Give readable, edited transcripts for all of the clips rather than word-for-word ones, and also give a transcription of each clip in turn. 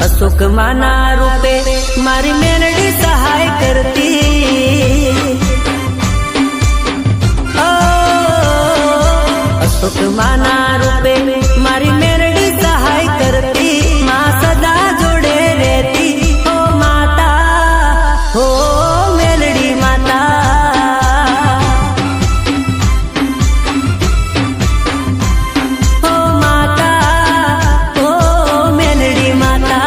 અશોક માના રૂપે મારી મેલડી સહાય કરતી, અશોક માના રૂપે મારી મેલડી સહાય કરતી, માં સદા જોડે રહેતી, ઓ માતા હો મેલડી માતા, ઓ માતા ઓ મેલડી માતા।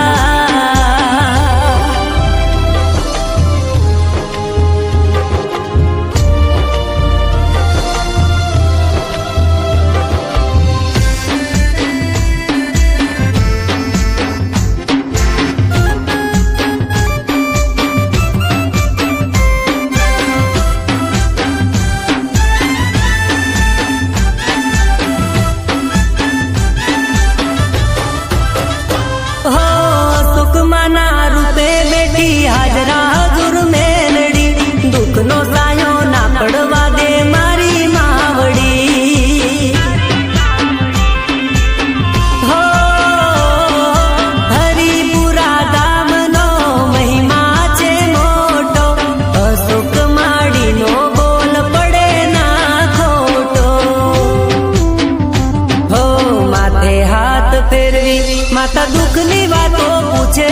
માના રૂપે બેટી હાજરા ગુરુ મેલડી, દુઃખનો સાયો ના પડવા દે મારી માવડી, હો હરિપુરા ધામનો મહિમા છે મોટો, અશોક માડીનો બોલ પડે ના ખોટો, હો માથે હાથ ફેરવી માતા દુઃખની વાતો પૂછે,